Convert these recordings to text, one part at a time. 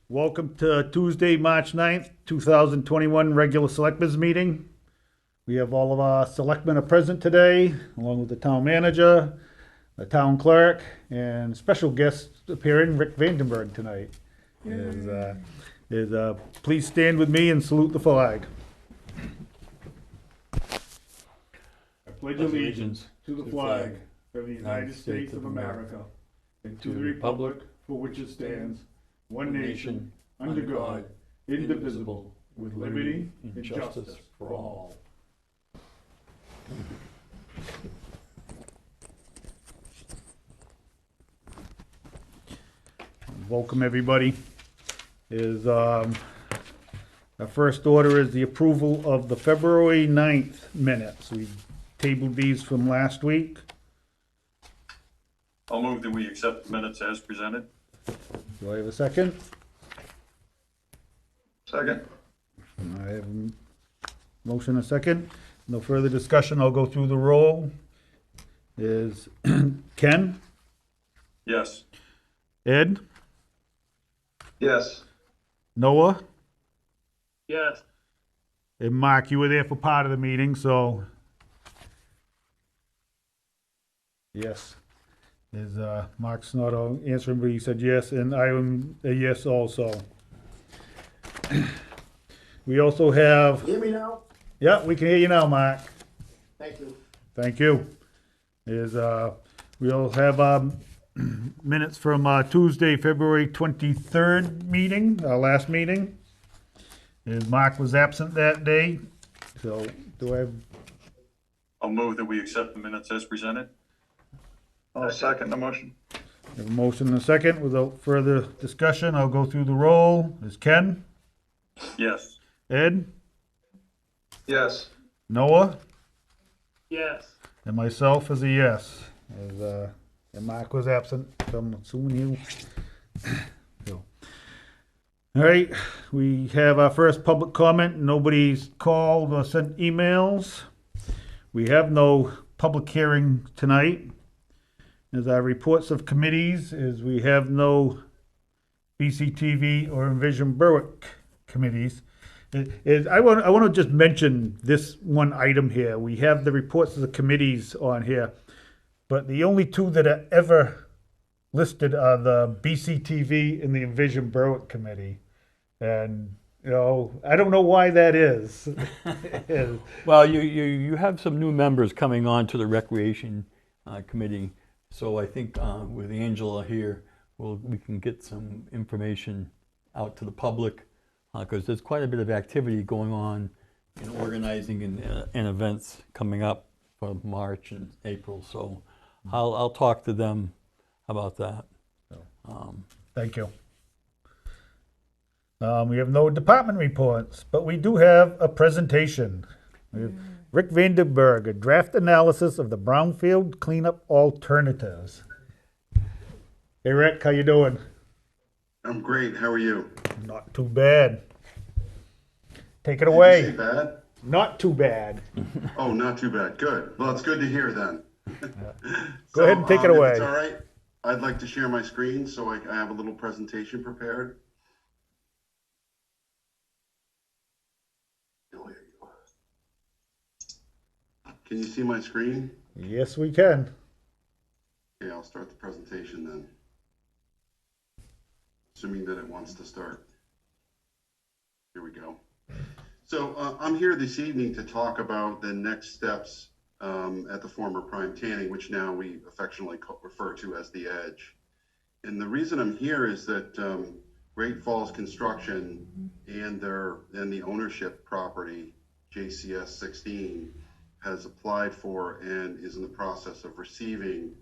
Welcome to Tuesday, March 9th, 2021 regular Selectmen's meeting. We have all of our selectmen are present today, along with the town manager, the town clerk, and special guest appearing, Rick Vandenberg tonight. Please stand with me and salute the flag. I pledge allegiance to the flag of the United States of America and to the republic for which it stands, one nation, under God, indivisible, with liberty and justice for all. Welcome, everybody. Our first order is the approval of the February 9th minutes. We tabled these from last week. I'll move that we accept the minutes as presented. Do I have a second? Second. I have a motion and a second. No further discussion. I'll go through the roll. Is Ken? Yes. Ed? Yes. Noah? Yes. And Mark, you were there for part of the meeting, so. Yes. Is Mark's not answering, but he said yes, and I am a yes also. We also have. Hear me now? Yeah, we can hear you now, Mark. Thank you. Thank you. We'll have minutes from Tuesday, February 23rd meeting, our last meeting. Mark was absent that day, so do I have? I'll move that we accept the minutes as presented. I'll second the motion. We have a motion and a second. Without further discussion, I'll go through the roll. Is Ken? Yes. Ed? Yes. Noah? Yes. And myself is a yes. And Mark was absent, so I'm assuming you. So. All right, we have our first public comment. Nobody's called or sent emails. We have no public hearing tonight. As our reports of committees we have no BCTV or Envision Berwick committees. I want to just mention this one item here. We have the reports of the committees on here, but the only two that are ever listed are the BCTV and the Envision Berwick committee. And, I don't know why that is. Well, you have some new members coming on to the Recreation Committee, so I think with Angela here, we can get some information out to the public, because there's quite a bit of activity going on in organizing and events coming up for March and April, so I'll talk to them about that. Thank you. We have no department reports, but we do have a presentation. We have Rick Vandenberg, a draft analysis of the Brownfield cleanup alternatives. Hey Rick, how you doing? I'm great. How are you? Not too bad. Take it Did away. you say bad? Not too bad. Oh, not too bad. Good. Well, it's good to hear then. Go ahead and take it If away. it's all right, I'd like to share my screen so I have a little presentation prepared. Oh, here you go. Can you see my screen? Yes, we can. Okay, I'll start the presentation then. Assuming that it wants to start. Here we go. So I'm here this evening to talk about the next steps at the former Prime Tanning, which now we affectionately refer to as the Edge. And the reason I'm here is that Great Falls Construction and the ownership property, JCS 16, has applied for and is in the process of receiving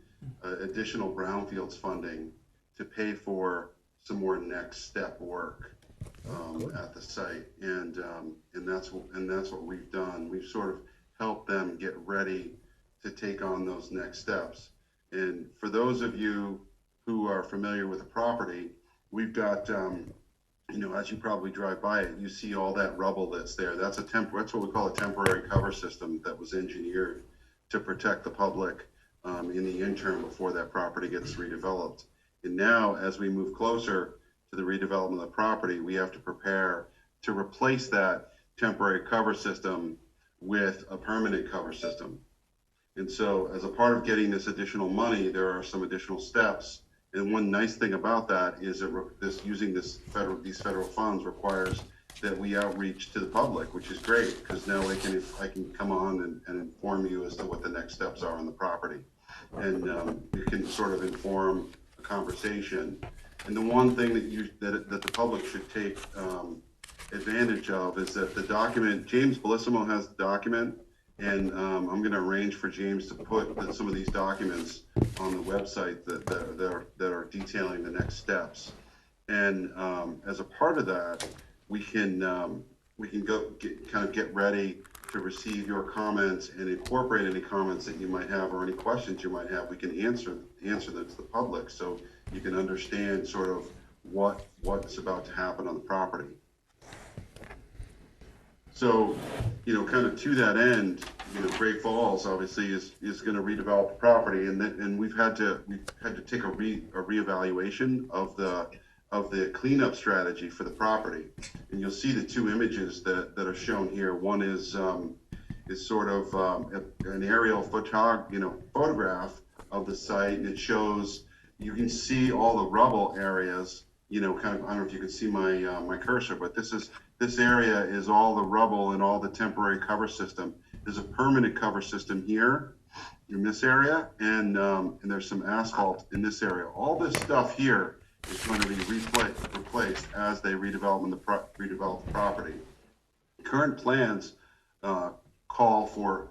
additional brownfields funding to pay for some more next step work at the site, and that's what we've done. We've sort of helped them get ready to take on those next steps. And for those of you who are familiar with the property, we've got as you probably drive by it, you see all that rubble that's there. That's what we call a temporary cover system that was engineered to protect the public in the interim before that property gets redeveloped. And now, as we move closer, to the redevelopment of the property, we have to prepare to replace that temporary cover system with a permanent cover system. And so as a part of getting this additional money, there are some additional steps. And one nice thing about that is that using these federal funds requires that we outreach to the public, which is great, because now I can come on and inform you as to what the next steps are on the property. And you can sort of inform a conversation. And the one thing that the public should take advantage of is that the document, James Bellissimo has the document, and I'm going to arrange for James to put some of these documents on the website that are detailing the next steps. And as a part of that, we can get ready to receive your comments and incorporate any comments that you might have or any questions you might have. We can answer them to the public, so you can understand sort of what's about to happen on the property. So, kind of to that end, Great Falls obviously is going to redevelop the property, and we've had to take a reevaluation of the cleanup strategy for the property. And you'll see the two images that are shown here. One is sort of an aerial photograph of the site, and it shows, you can see all the rubble areas. Kind of, I don't know if you can see my cursor, but this area is all the rubble and all the temporary cover system. There's a permanent cover system here in this area, and there's some asphalt in this area. All this stuff here is going to be replaced as they redevelop the property. Current plans call for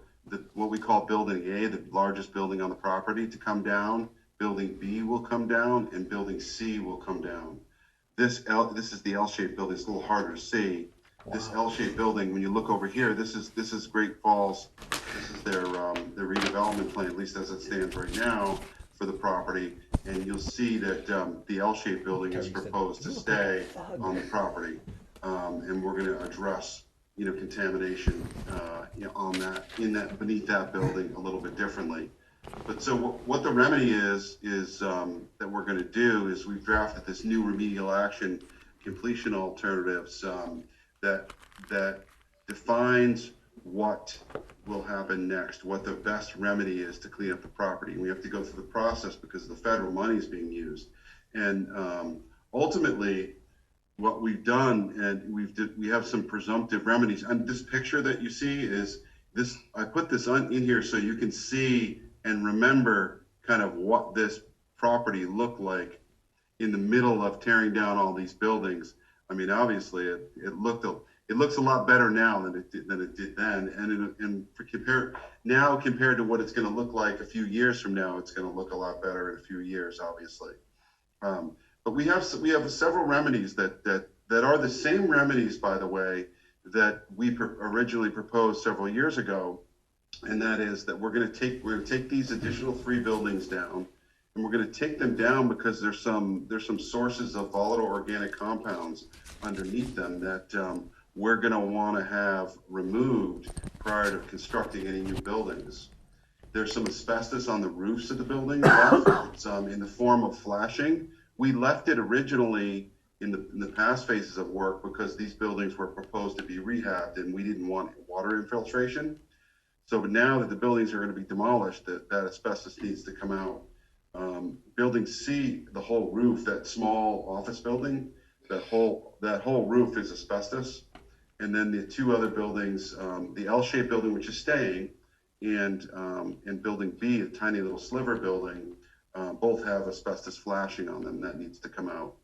what we call Building A, the largest building on the property, to come down. Building B will come down, and Building C will come down. This is the L-shaped building. It's a little harder to see. Wow. This L-shaped building, when you look over here, this is Great Falls. This is their redevelopment plan, at least as it stands right now, for the property. And you'll see that the L-shaped building is proposed to stay on the property, and we're going to address contamination beneath that building a little bit differently. But so what the remedy is that we're going to do is we've drafted this new remedial action completion alternatives that defines what will happen next, what the best remedy is to clean up the property. And we have to go through the process because the federal money is being used. And ultimately, what we've done, and we have some presumptive remedies. And this picture that you see is this. I put this in here so you can see and remember kind of what this property looked like in the middle of tearing down all these buildings. I mean, obviously, it looks a lot better now than it did then, and compared to what it's going to look like a few years from now, it's going to look a lot better in a few years, obviously. But we have several remedies that are the same remedies, by the way, that we originally proposed several years ago, and that is that we're going to take these additional 3 buildings down, and we're going to take them down because there's some sources of volatile organic compounds underneath them that we're going to want to have removed prior to constructing any new buildings. There's some asbestos on the roofs of the building left. It's in the form of flashing. We left it originally in the past phases of work because these buildings were proposed to be rehabbed and we didn't want water infiltration. So now that the buildings are going to be demolished, that asbestos needs to come out. Building C, the whole roof, that small office building, that whole roof is asbestos. And then the 2 other buildings, the L-shaped building, which is staying, and Building B, a tiny little sliver building, both have asbestos flashing on them. That needs to come out.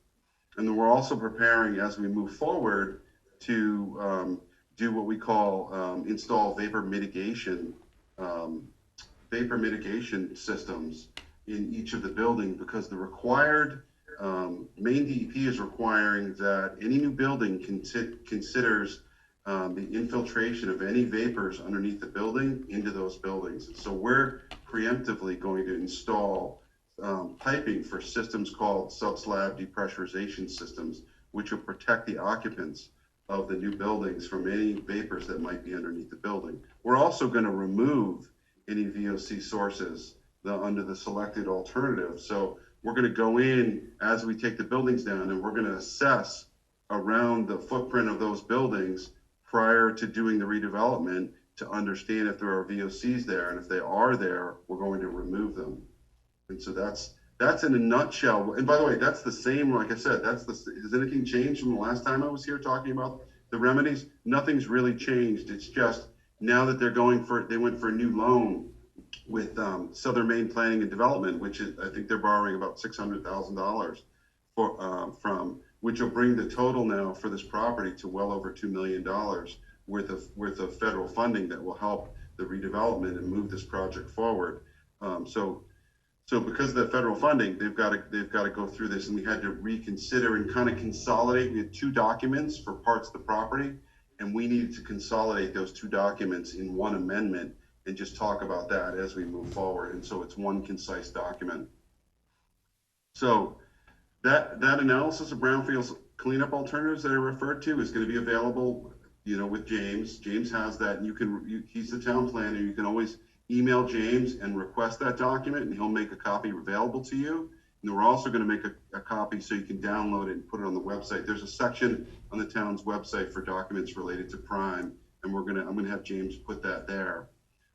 And then we're also preparing, as we move forward, to do what we call install vapor mitigation systems in each of the buildings, because the required Maine DEP is requiring that any new building considers the infiltration of any vapors underneath the building into those buildings. So we're preemptively going to install piping for systems called sub-slab depressurization systems, which will protect the occupants of the new buildings from any vapors that might be underneath the building. We're also going to remove any VOC sources under the selected alternative. So we're going to go in as we take the buildings down, and we're going to assess around the footprint of those buildings prior to doing the redevelopment to understand if there are VOCs there, and if they are there, we're going to remove them. And so that's in a nutshell. And by the way, that's the same, like I said, has anything changed from the last time I was here talking about the remedies? Nothing's really changed. It's just now that they went for a new loan with Southern Maine Planning and Development, which is, I think they're borrowing about $600,000 from, which will bring the total now for this property to well over $2 million worth of federal funding that will help the redevelopment and move this project forward. So because of that federal funding, they've got to go through this, and we had to reconsider and kind of consolidate. We had 2 documents for parts of the property, and we needed to consolidate those 2 documents in one amendment and just talk about that as we move forward. And so it's one concise document. So that analysis of Brownfield's cleanup alternatives that I referred to is going to be available, with James. James has that, and he's the town planner. You can always email James and request that document, and he'll make a copy available to you. And we're also going to make a copy so you can download it and put it on the website. There's a section on the town's website for documents related to Prime, and I'm going to have James put that there.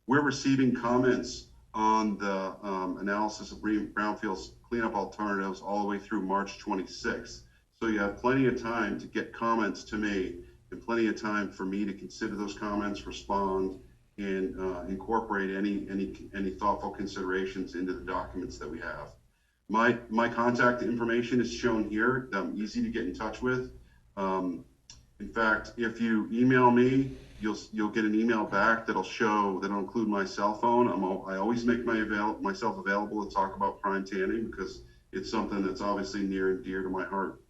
We're receiving comments on the analysis of Brownfield's cleanup alternatives all the way through March 26th. So you have plenty of time to get comments to me, and plenty of time for me to consider those comments, respond, and incorporate any thoughtful considerations into the documents that we have. My contact information is shown here. I'm easy to get in touch with. In fact, if you email me, you'll get an email back that'll include my cell phone. I always make myself available to talk about prime tanning because it's something that's obviously near and dear to my heart.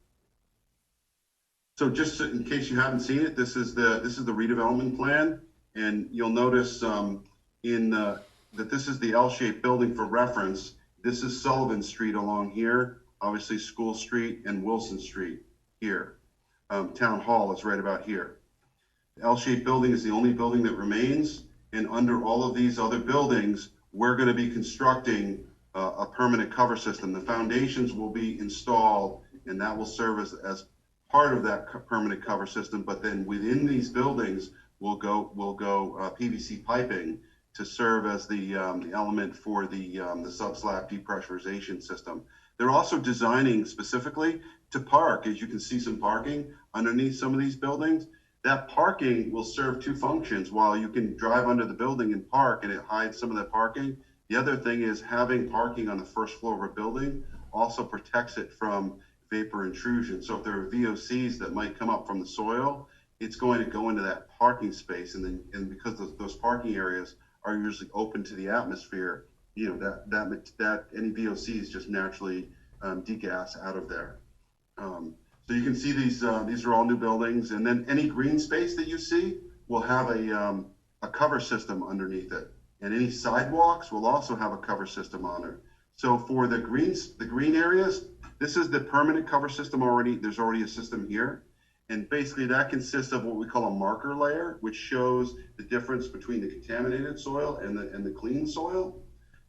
So just in case you haven't seen it, this is the redevelopment plan. And you'll notice that this is the L-shaped building for reference. This is Sullivan Street along here, obviously School Street and Wilson Street here. Town Hall is right about here. The L-shaped building is the only building that remains, and under all of these other buildings, we're going to be constructing a permanent cover system. The foundations will be installed, and that will serve as part of that permanent cover system. But then within these buildings, we'll go PVC piping to serve as the element for the sub-slab depressurization system. They're also designing specifically to park. As you can see, some parking underneath some of these buildings. That parking will serve 2 functions. While you can drive under the building and park, and it hides some of that parking, the other thing is having parking on the first floor of a building also protects it from vapor intrusion. So if there are VOCs that might come up from the soil, it's going to go into that parking space, and because those parking areas are usually open to the atmosphere, that any VOCs just naturally degas out of there. So you can see these are all new buildings, and then any green space that you see will have a cover system underneath it, and any sidewalks will also have a cover system on it. So for the green areas, this is the permanent cover system already. There's already a system here. And basically that consists of what we call a marker layer, which shows the difference between the contaminated soil and the clean soil.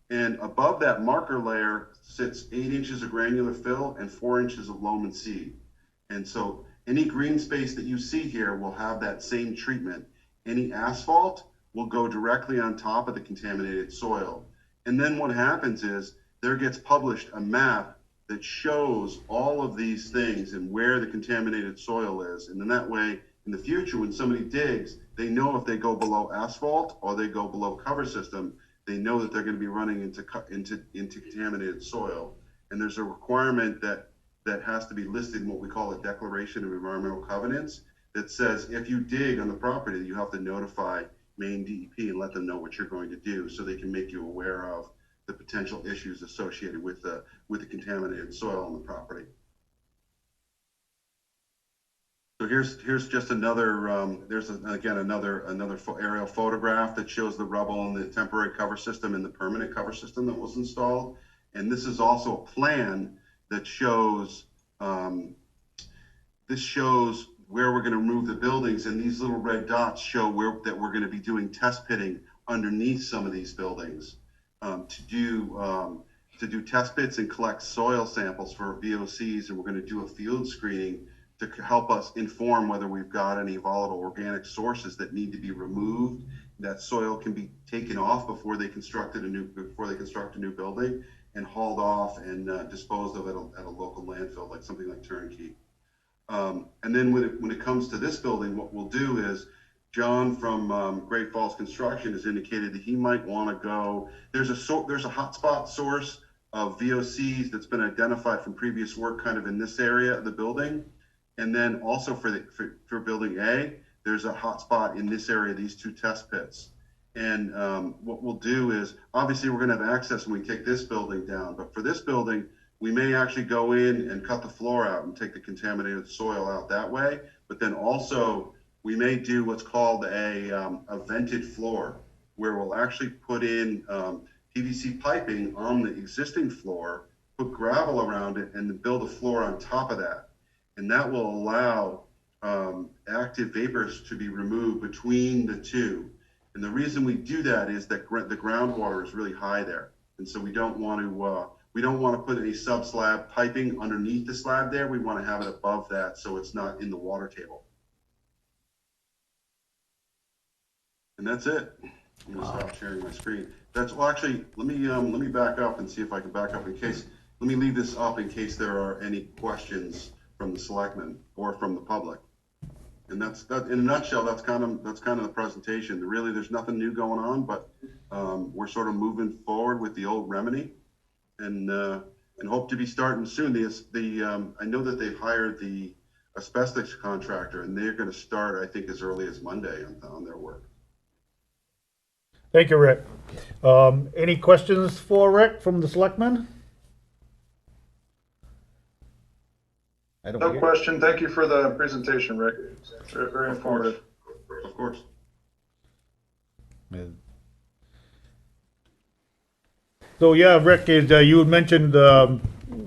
And above that marker layer sits 8 inches of granular fill and 4 inches of loam and seed. And so any green space that you see here will have that same treatment. Any asphalt will go directly on top of the contaminated soil. And then what happens is there gets published a map that shows all of these things and where the contaminated soil is. And then that way, in the future, when somebody digs, they know if they go below asphalt or they go below cover system, they know that they're going to be running into contaminated soil. And there's a requirement that has to be listed in what we call a Declaration of Environmental Covenants that says if you dig on the property, you have to notify Maine DEP and let them know what you're going to do so they can make you aware of the potential issues associated with the contaminated soil on the property. So here's just another another aerial photograph that shows the rubble and the temporary cover system and the permanent cover system that was installed. And this is also a plan that shows where we're going to remove the buildings, and these little red dots show that we're going to be doing test pitting underneath some of these buildings to to do test bits and collect soil samples for VOCs, and we're going to do a field screening to help us inform whether we've got any volatile organic sources that need to be removed. That soil can be taken off before they construct a new building, and hauled off and disposed of at a local landfill, like something like Turnkey. And then when it comes to this building, what we'll do is John from Great Falls Construction has indicated that he might want to go. There's a hotspot source of VOCs that's been identified from previous work, kind of in this area of the building, and then also for Building A, there's a hotspot in this area, these two test pits. And what we'll do is, obviously, we're going to have access when we take this building down, but for this building, we may actually go in and cut the floor out and take the contaminated soil out that way. But then also, we may do what's called a vented floor, where we'll actually put in PVC piping on the existing floor, put gravel around it, and then build a floor on top of that. And that will allow active vapors to be removed between the two. And the reason we do that is that the groundwater is really high there, and so we don't want to put any sub-slab piping underneath the slab there. We want to have it above that, so it's not in the water table. And that's it. I'm gonna stop sharing my screen. Actually, let me back up and see if I can back up let me leave this up in case there are any questions from the selectmen or from the public. And that's that in a nutshell. That's kind of the presentation. Really, there's nothing new going on, but we're sort of moving forward with the old remedy, and hope to be starting soon. I know that they've hired the asbestos contractor, and they're going to start, I think, as early as Monday on their work. Thank you, Rick. Any questions for Rick from the selectmen? No question. Thank you for the presentation, Rick. Very, very informative. Of course. So yeah, Rick, you had mentioned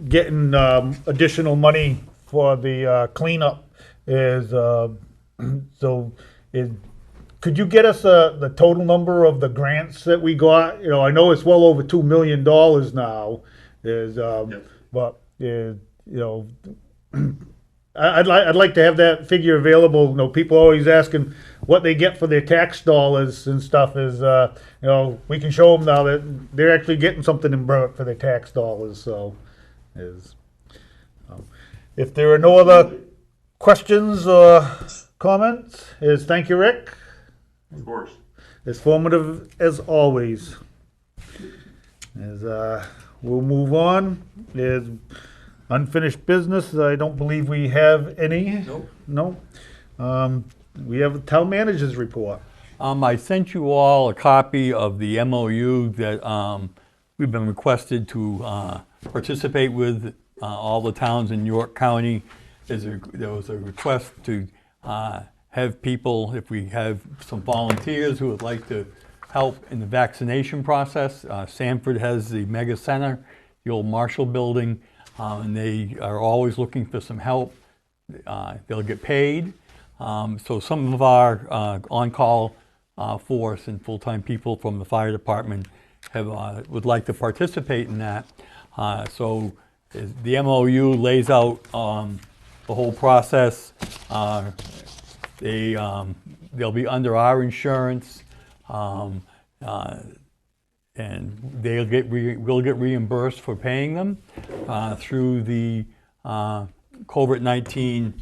getting additional money for the cleanup. Could you get us the total number of the grants that we got? You know, I know it's well over $2 million now. But you know, I'd like to have that figure available. You know, people always asking what they get for their tax dollars and stuff. You know, we can show them now that they're actually getting something in Berwick for their tax dollars. So, if there are no other questions or comments, thank you, Rick. Of course. As formative as always. We'll move on. There's unfinished business. I don't believe we have any. Nope. No. We have the town manager's report. I sent you all a copy of the MOU that we've been requested to participate with all the towns in York County. There was a request to have people, if we have some volunteers who would like to help in the vaccination process. Sanford has the Mega Center, the old Marshall building, and they are always looking for some help. They'll get paid. So some of our on-call force and full-time people from the fire department would like to participate in that. So the MOU lays out the whole process. They'll be under our insurance, and we'll get reimbursed for paying them through the COVID-19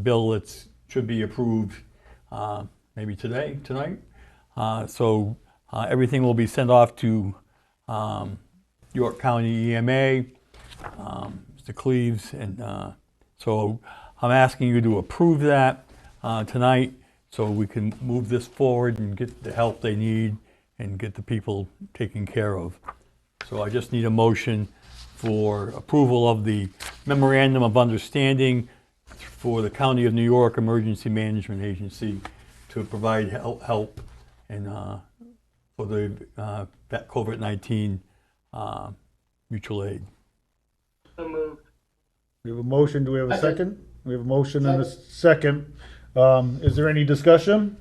bill that should be approved maybe tonight. So everything will be sent off to York County EMA, Mr. Cleaves, and so I'm asking you to approve that tonight so we can move this forward and get the help they need and get the people taken care of. So I just need a motion for approval of the Memorandum of Understanding for the County of New York Emergency Management Agency to provide help and for that COVID-19 mutual aid. So moved. We have a motion. Do we have a second? We have a motion and a second. Is there any discussion?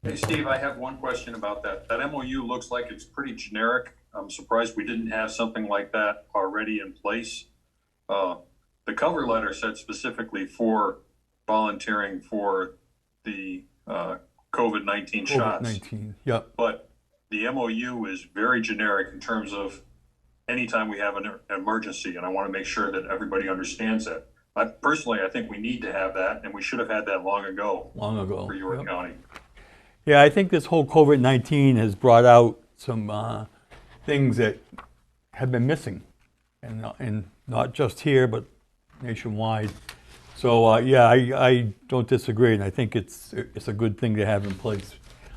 Hey, Steve, I have one question about that. That MOU looks like it's pretty generic. I'm surprised we didn't have something like that already in place. The cover letter said specifically for volunteering for the COVID-19 shots. COVID-19, yep. But the MOU is very generic in terms of anytime we have an emergency, and I want to make sure that everybody understands that. I think we need to have that, and we should have had that long ago for York Yep. County. Yeah, I think this whole COVID-19 has brought out some things that have been missing, and not just here, but nationwide. So yeah, I don't disagree, and I think it's a good thing to have in place.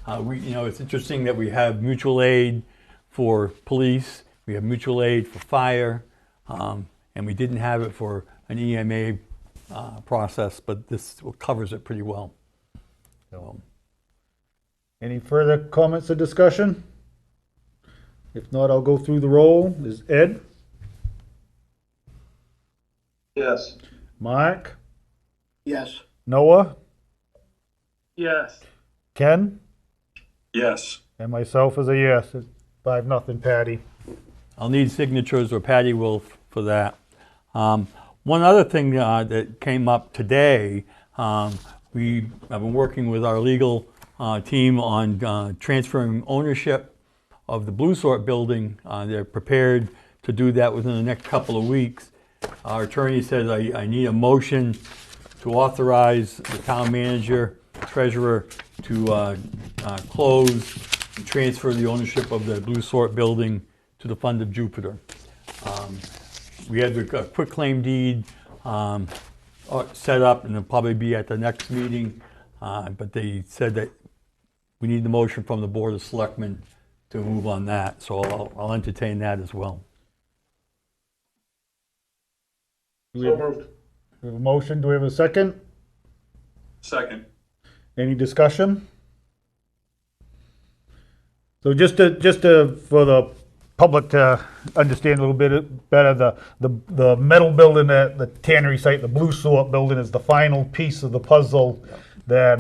It's interesting that we have mutual aid for police, we have mutual aid for fire, and we didn't have it for an EMA process, but this covers it pretty well. So. Any further comments or discussion? If not, I'll go through the roll. Is Ed? Yes. Mark? Yes. Noah? Yes. Ken? Yes. And myself is a yes. It's 5-0, Patty. I'll need signatures, or Patty will for that. One other thing that came up today, I've been working with our legal team on transferring ownership of the Blue Sort building. They're prepared to do that within the next couple of weeks. Our attorney says I need a motion to authorize the town manager, treasurer to close and transfer the ownership of the Blue Sort building to the Fund of Jupiter. We had the quitclaim deed set up, and it'll probably be at the next meeting, but they said that we need the motion from the Board of Selectmen to move on that, so I'll entertain that as well. Do we have a motion? Do we have a second? Second. Any discussion? So just to for the public to understand a little bit better, the metal building at the tannery site, the Blue Sort building, is the final piece of the puzzle that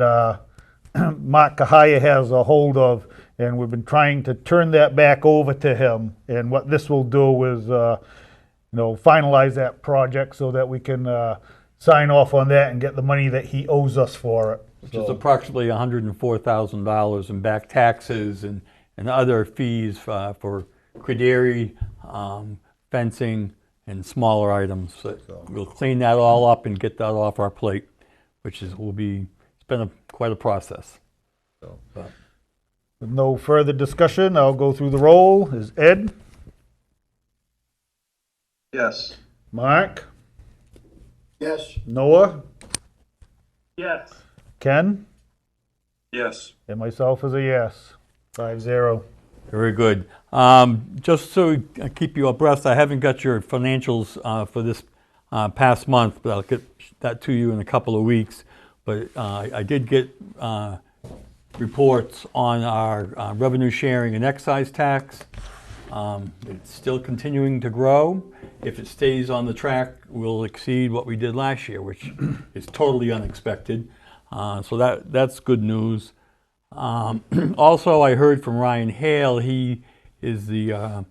Mark Kahaya has a hold of, and we've been trying to turn that back over to him. And what this will do is, finalize that project so that we can sign off on that and get the money that he owes us for it. Which is approximately $104,000 in back taxes and other fees for credere, fencing, and smaller items. So we'll clean that all up and get that off our plate, which it's been quite a process. With no further discussion, I'll go through the roll. Is Ed? Yes. Mark? Yes. Noah? Yes. Ken? Yes. And myself is a yes. 5-0. Very good. Just so I keep you abreast, I haven't got your financials for this past month, but I'll get that to you in a couple of weeks. But I did get reports on our revenue sharing and excise tax. It's still continuing to grow. If it stays on the track, we'll exceed what we did last year, which is totally unexpected. So that's good news. Also, I heard from Ryan Hale. He is the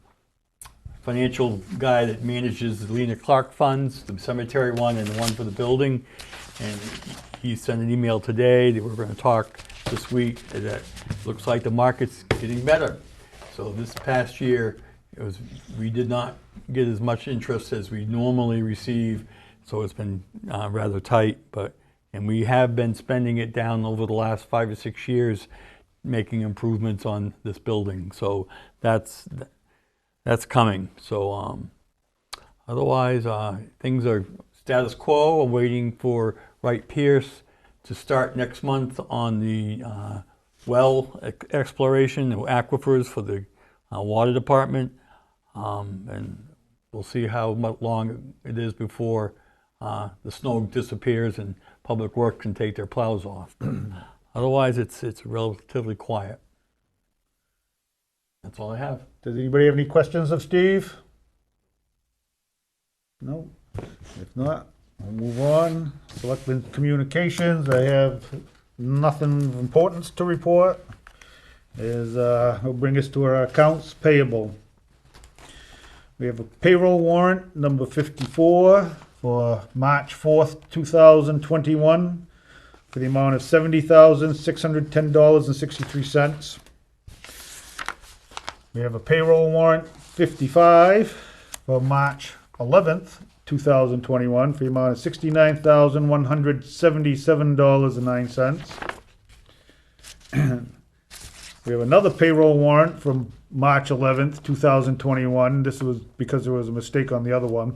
financial guy that manages the Lena Clark funds, the cemetery one and the one for the building. And he sent an email today that we're going to talk this week. That looks like the market's getting better. So this past year, we did not get as much interest as we normally receive. So it's been rather tight, and we have been spending it down over the last 5 or 6 years, making improvements on this building. So that's coming. So otherwise, things are status quo. I'm waiting for Wright Pierce to start next month on the well exploration of aquifers for the water department, and we'll see how long it is before the snow disappears and Public Works can take their plows off. Otherwise, it's relatively quiet. That's all I have. Does anybody have any questions of Steve? No? If not, we'll move on. Selectmen communications, I have nothing of importance to report. Will bring us to our accounts payable. We have a payroll warrant number 54 for March 4th, 2021 for the amount of $70,610.63. We have a payroll warrant 55 for March 11th, 2021 for the amount of $69,177.09. We have another payroll warrant from March 11th, 2021. This was because there was a mistake on the other one.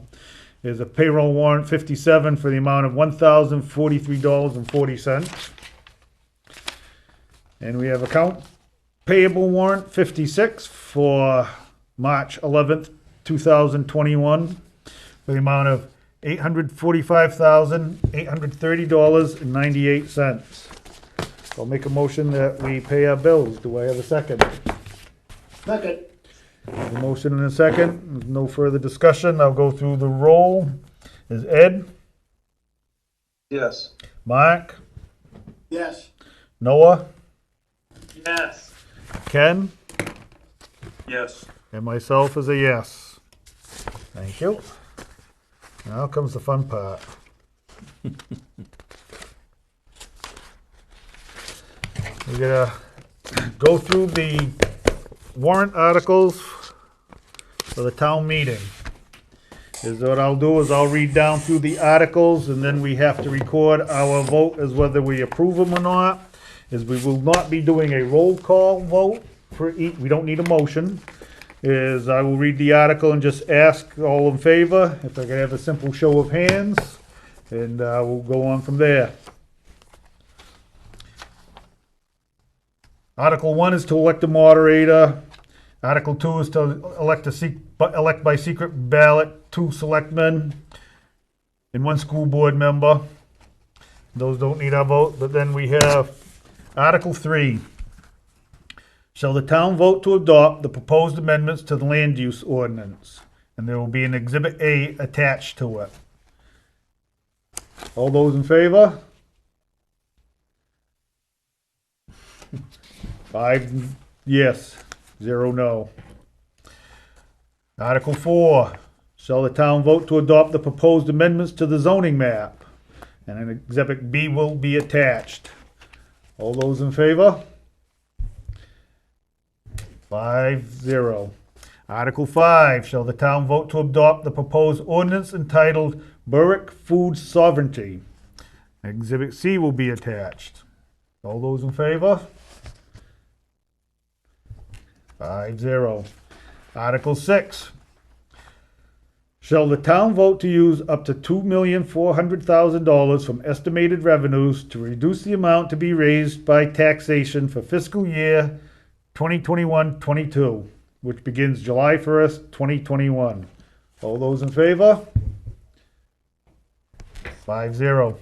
There's a payroll warrant 57 for the amount of $1,043.40. And we have account payable warrant 56 for March 11th, 2021 for the amount of $845,830.98. I'll make a motion that we pay our bills. Do I have a second? Second. A motion and a second. There's no further discussion. I'll go through the roll. Is Ed? Yes. Mark? Yes. Noah? Yes. Ken? Yes. And myself is a yes. Thank you. Now comes the fun part. We're gonna go through the warrant articles for the town meeting. Is what I'll do is I'll read down through the articles and then we have to record our vote as whether we approve them or not. Is we will not be doing a roll call vote for each, we don't need a motion. Is I will read the article and just ask all in favor, if I can have a simple show of hands, and we'll go on from there. Article 1 is to elect a moderator. Article 2 is to elect by secret ballot 2 selectmen and 1 school board member. Those don't need our vote, but then we have Article 3. Shall the town vote to adopt the proposed amendments to the land use ordinance? And there will be an Exhibit A attached to it. All those in favor? 5 yes, 0 no. Article 4. Shall the town vote to adopt the proposed amendments to the zoning map? And an Exhibit B will be attached. All those in favor? 5-0. Article 5, shall the town vote to adopt the proposed ordinance entitled Berwick Food Sovereignty? Exhibit C will be attached. All those in favor? 5-0. Article 6, shall the town vote to use up to $2,400,000 from estimated revenues to reduce the amount to be raised by taxation for fiscal year 2021-22, which begins July 1st, 2021. All those in favor? 5-0.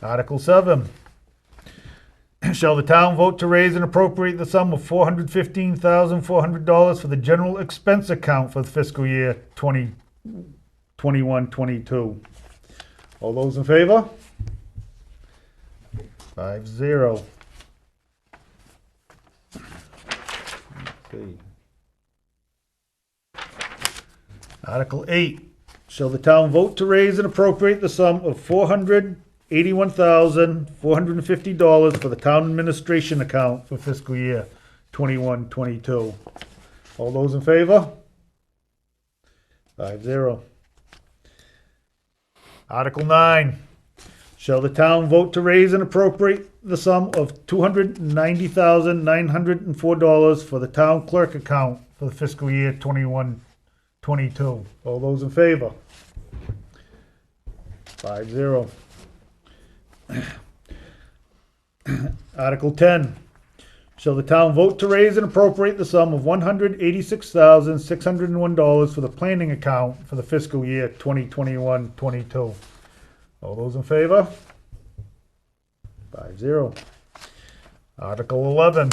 Article 7. Shall the town vote to raise and appropriate the sum of $415,400 for the general expense account for the fiscal year 2021-22? All those in favor? 5-0. Okay. Article 8. Shall the town vote to raise and appropriate the sum of $481,450 for the town administration account for fiscal year 21-22? All those in favor? 5-0. Article 9. Shall the town vote to raise and appropriate the sum of $290,904 for the town clerk account for the fiscal year 21-22? All those in favor? 5-0. Article 10. Shall the town vote to raise and appropriate the sum of $186,601 for the planning account for the fiscal year 2021-22? All those in favor? 5-0. Article 11.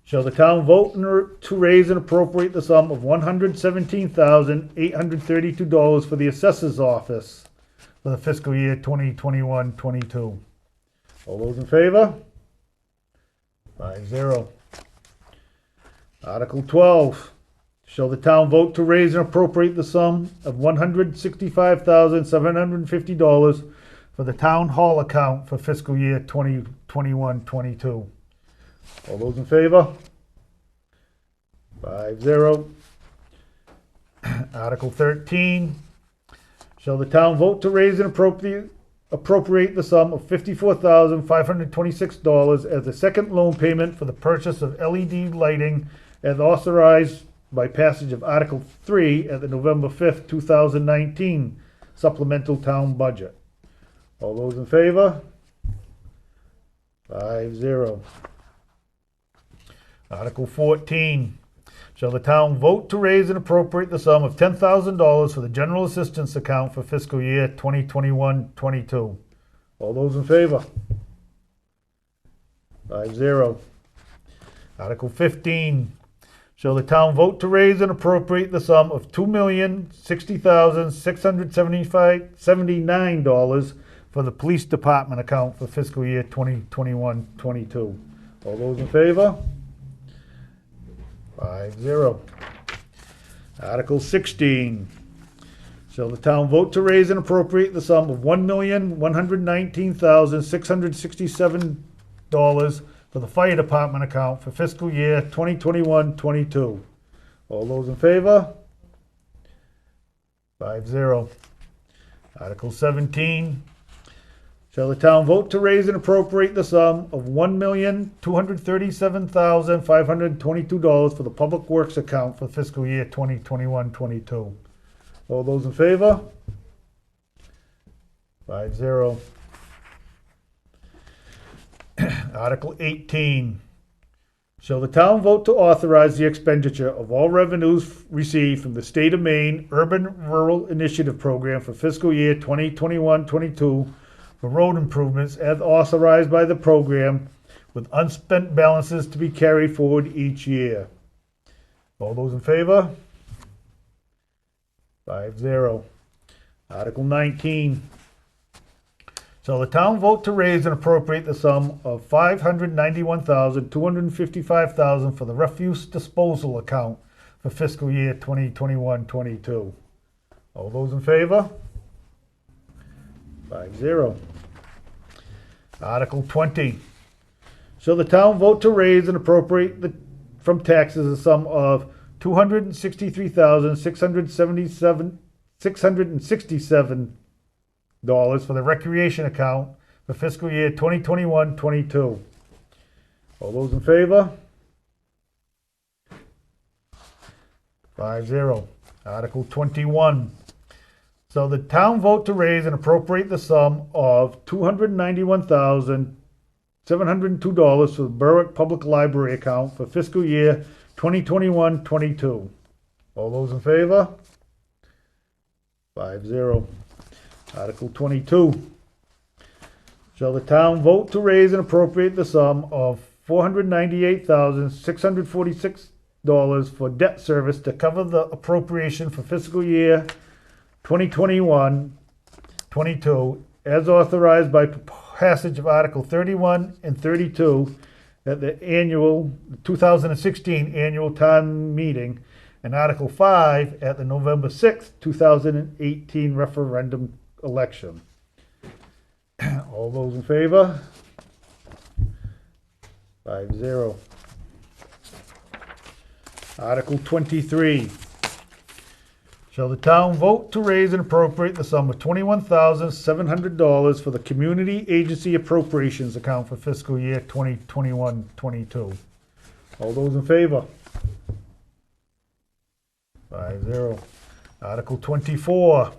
Shall the town vote to raise and appropriate the sum of $117,832 for the assessor's office for the fiscal year 2021-22? All those in favor? 5-0. Article 12. Shall the town vote to raise and appropriate the sum of $165,750 for the town hall account for fiscal year 2021-22? All those in favor? 5-0. Article 13. Shall the town vote to raise and appropriate the sum of $54,526 as a second loan payment for the purchase of LED lighting as authorized by passage of Article 3 at the November 5th, 2019 supplemental town budget? All those in favor? 5-0. Article 14. Shall the town vote to raise and appropriate the sum of $10,000 for the general assistance account for fiscal year 2021-22? All those in favor? 5-0. Article 15. Shall the town vote to raise and appropriate the sum of $2,060,679 for the police department account for fiscal year 2021-22? All those in favor? 5-0. Article 16. Shall the town vote to raise and appropriate the sum of $1,119,667 for the fire department account for fiscal year 2021-22? All those in favor? 5-0. Article 17. Shall the town vote to raise and appropriate the sum of $1,237,522 for the public works account for fiscal year 2021-22? All those in favor? 5-0. Article 18. Shall the town vote to authorize the expenditure of all revenues received from the State of Maine Urban Rural Initiative Program for fiscal year 2021-22 for road improvements as authorized by the program, with unspent balances to be carried forward each year? All those in favor? 5-0. Article 19. Shall the town vote to raise and appropriate the sum of $591,255 for the refuse disposal account for fiscal year 2021-22? All those in favor? 5-0. Article 20. Shall the town vote to raise and appropriate from taxes a sum of $263,667 for the recreation account for fiscal year 2021-22? All those in favor? 5-0. Article 21. So the town vote to raise and appropriate the sum of $291,702 for the Berwick Public Library account for fiscal year 2021-22. All those in favor? 5-0. Article 22. Shall the town vote to raise and appropriate the sum of $498,646 for debt service to cover the appropriation for fiscal year 2021-22 as authorized by passage of Article 31 and 32 at the 2016 annual town meeting and Article 5 at the November 6th, 2018 referendum election? All those in favor? 5-0. Article 23. Shall the town vote to raise and appropriate the sum of $21,700 for the Community Agency Appropriations account for fiscal year 2021-22? All those in favor? 5-0. Article 24.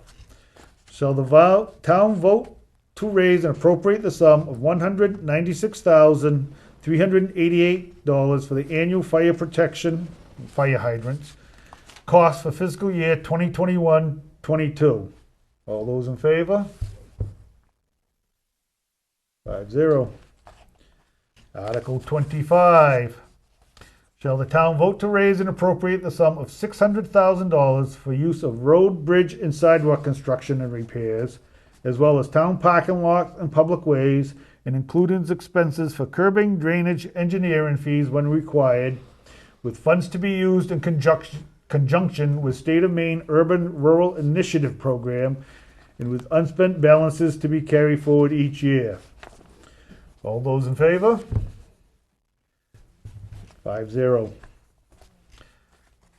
Shall the town vote to raise and appropriate the sum of $196,388 for the annual fire protection, fire hydrants, cost for fiscal year 2021-22? All those in favor? 5-0. Article 25. Shall the town vote to raise and appropriate the sum of $600,000 for use of road, bridge, and sidewalk construction and repairs, as well as town parking lots and public ways, and including expenses for curbing, drainage, engineering fees when required, with funds to be used in conjunction conjunction with State of Maine Urban Rural Initiative Program and with unspent balances to be carried forward each year. All those in favor? 5-0.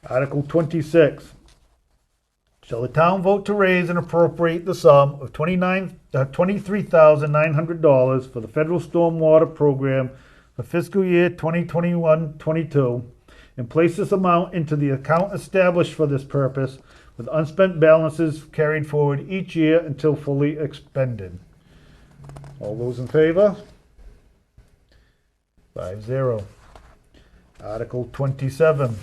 Article 26. Shall the town vote to raise and appropriate the sum of $23,900 for the federal stormwater program for fiscal year 2021-22 and place this amount into the account established for this purpose with unspent balances carried forward each year until fully expended? All those in favor? 5-0. Article 27.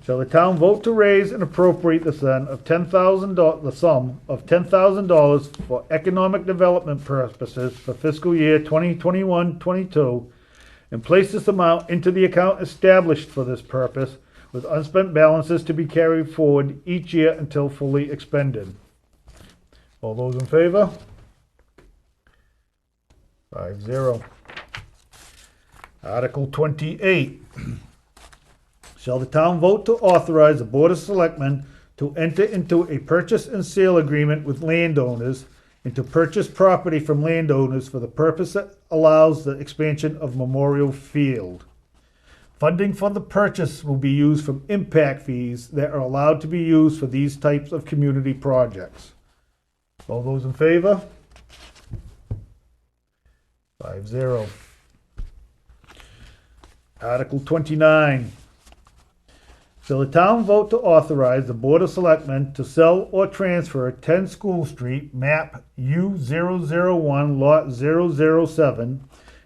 Shall the town vote to raise and appropriate the sum of $10,000 for economic development purposes for fiscal year 2021-22 and place this amount into the account established for this purpose with unspent balances to be carried forward each year until fully expended? All those in favor? 5-0. Article 28. Shall the town vote to authorize the Board of Selectmen to enter into a purchase and sale agreement with landowners and to purchase property from landowners for the purpose that allows the expansion of Memorial Field? Funding for the purchase will be used from impact fees that are allowed to be used for these types of community projects. All those in favor? 5-0. Article 29. Shall the town vote to authorize the Board of Selectmen to sell or transfer 10 School Street, map U001, lot 007,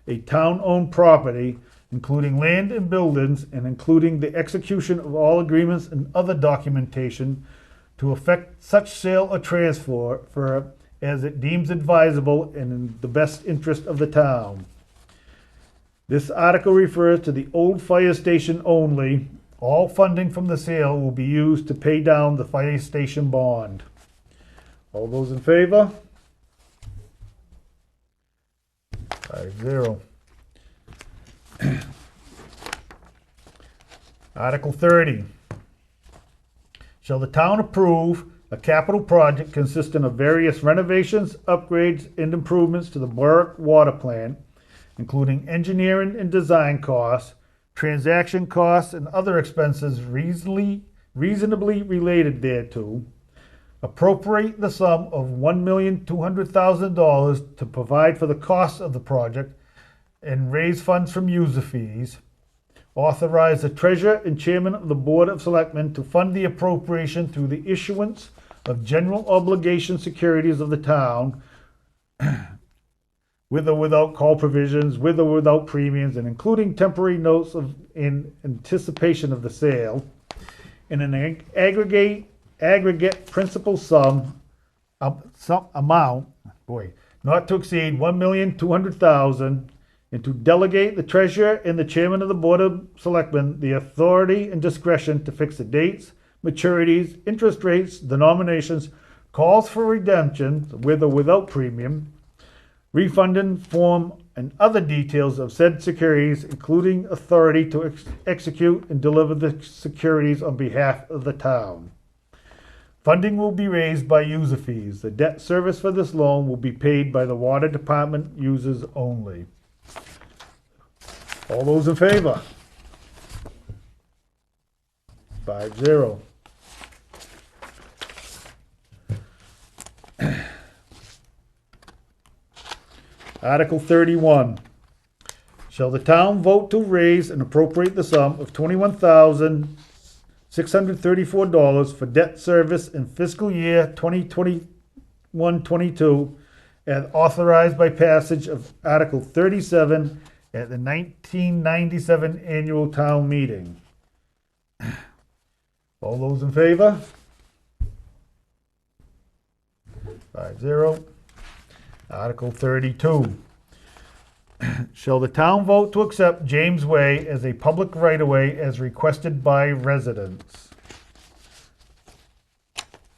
a town-owned property, including land and buildings, and including the execution of all agreements and other documentation to effect such sale or transfer for as it deems advisable and in the best interest of the town? This article refers to the old fire station only. All funding from the sale will be used to pay down the fire station bond. All those in favor? 5-0. Article 30. Shall the town approve a capital project consisting of various renovations, upgrades, and improvements to the Berwick water plant, including engineering and design costs, transaction costs, and other expenses reasonably related thereto, appropriate the sum of $1,200,000 to provide for the costs of the project, and raise funds from user fees, authorize the treasurer and chairman of the Board of Selectmen to fund the appropriation through the issuance of general obligation securities of the town, with or without call provisions, with or without premiums, and including temporary notes in anticipation of the sale, in an aggregate principal amount, not to exceed $1,200,000, and to delegate the treasurer and the chairman of the Board of Selectmen the authority and discretion to fix the dates, maturities, interest rates, denominations, calls for redemption, with or without premium, refunding form, and other details of said securities, including authority to execute and deliver the securities on behalf of the town. Funding will be raised by user fees. The debt service for this loan will be paid by the water department users only. All those in favor? 5-0. Article 31. Shall the town vote to raise and appropriate the sum of $21,634 for debt service in fiscal year 2021-22 as authorized by passage of Article 37 at the 1997 annual town meeting? All those in favor? 5-0. Article 32. Shall the town vote to accept James Way as a public right-of-way as requested by residents?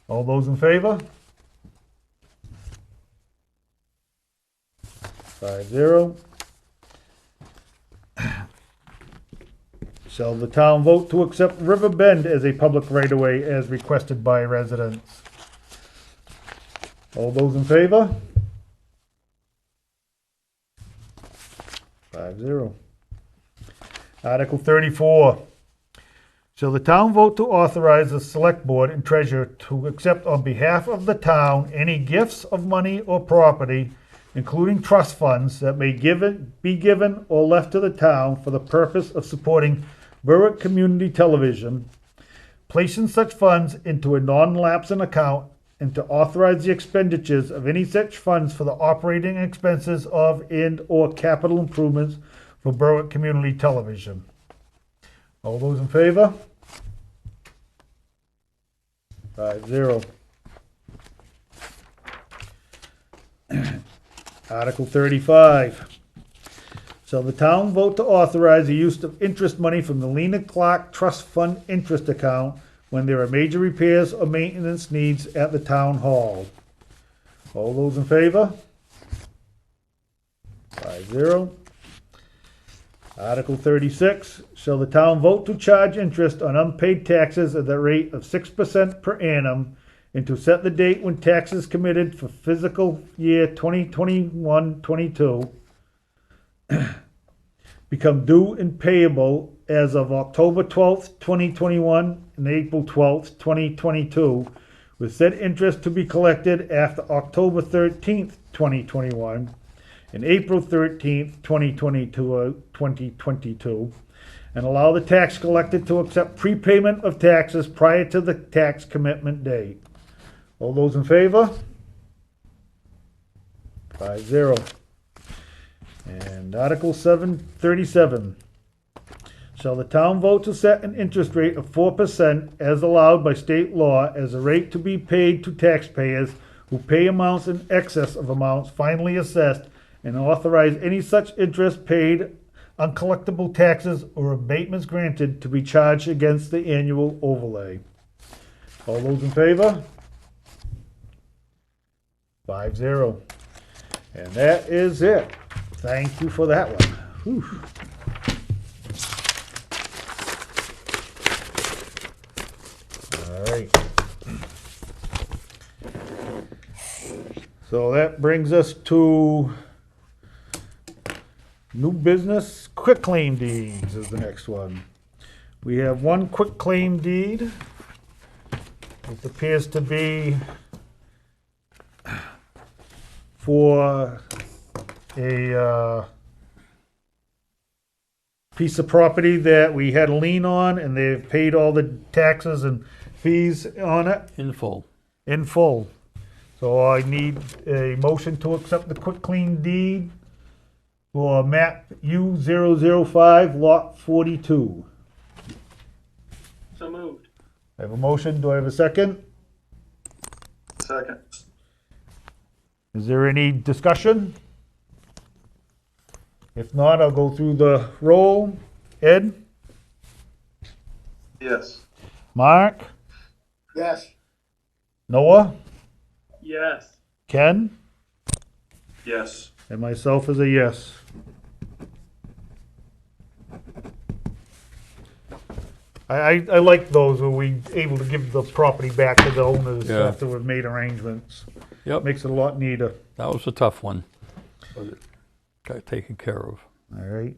All those in favor? 5-0. Shall the town vote to accept River Bend as a public right-of-way as requested by residents? All those in favor? 5-0. Article 34. Shall the town vote to authorize the select board and treasurer to accept on behalf of the town any gifts of money or property, including trust funds, that may be given or left to the town for the purpose of supporting Berwick Community Television, placing such funds into a non-lapsing account, and to authorize the expenditures of any such funds for the operating expenses of and/or capital improvements for Berwick Community Television. All those in favor? 5-0. Article 35. Shall the town vote to authorize the use of interest money from the Lena Clark Trust Fund interest account when there are major repairs or maintenance needs at the town hall? All those in favor? 5-0. Article 36, shall the town vote to charge interest on unpaid taxes at the rate of 6% per annum and to set the date when taxes committed for fiscal year 2021-22 become due and payable as of October 12th, 2021 and April 12th, 2022, with said interest to be collected after October 13th, 2021 and April 13th, 2022, and allow the tax collector to accept prepayment of taxes prior to the tax commitment date. All those in favor? 5-0. And Article 37. Shall the town vote to set an interest rate of 4% as allowed by state law as a rate to be paid to taxpayers who pay amounts in excess of amounts finally assessed, and authorize any such interest paid, uncollectible taxes, or abatements granted to be charged against the annual overlay? All those in favor? 5-0. And that is it. Thank you for that one. Whew. All right. So that brings us to new business, quitclaim deeds is the next one. We have one quitclaim deed. It appears to be for a piece of property that we had a lien on, and they've paid all the taxes and fees on it In full. in full. So I need a motion to accept the quitclaim deed for map U005, lot 42. So moved. I have a motion. Do I have a second? Second. Is there any discussion? If not, I'll go through the roll. Ed? Yes. Mark? Yes. Noah? Yes. Ken? Yes. And myself is a yes. I like those where we able to give the property back to the owners Yeah. after we've made arrangements. Yep, Makes it a lot neater. that was a tough one. But it got taken care of. All right.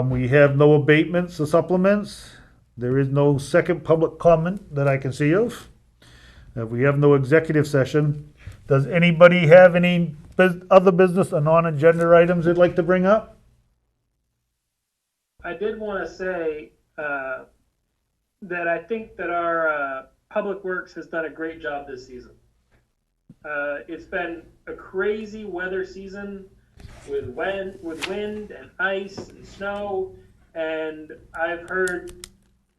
We have no abatements or supplements. There is no second public comment that I can see of. We have no executive session. Does anybody have any other business or non-agenda items they'd like to bring up? I did want to say that I think that our Public Works has done a great job this season. It's been a crazy weather season with wind and ice and snow, and I've heard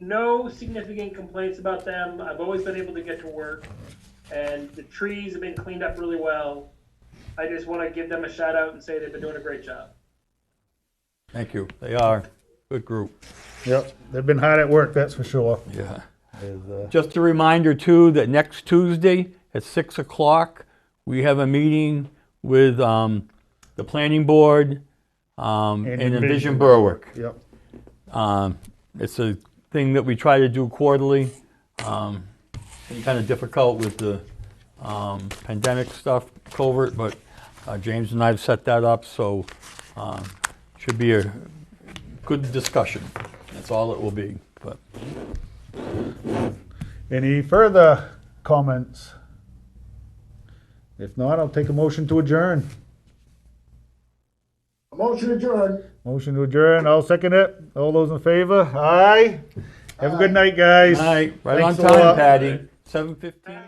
no significant complaints about them. I've always been able to get to work, and the trees have been cleaned up really well. I just want to give them a shout out and say they've been doing a great job. Thank you. They are. Good group. Yep, they've been hard at work, that's for sure. Yeah. Is, Just a reminder too, that next Tuesday at 6 o'clock, we have a meeting with the planning board and Envision Berwick. Yep. It's a thing that we try to do quarterly. Been kind of difficult with the pandemic stuff, covert, but James and I have set that up, so should be a good discussion. That's all it will be. But Any further comments? If not, I'll take a motion to adjourn. Motion adjourned. Motion to adjourn, I'll second it. All those in favor? Aye. Have a good night, guys. all right, right on Thanks a time, lot. Patty. 7:15.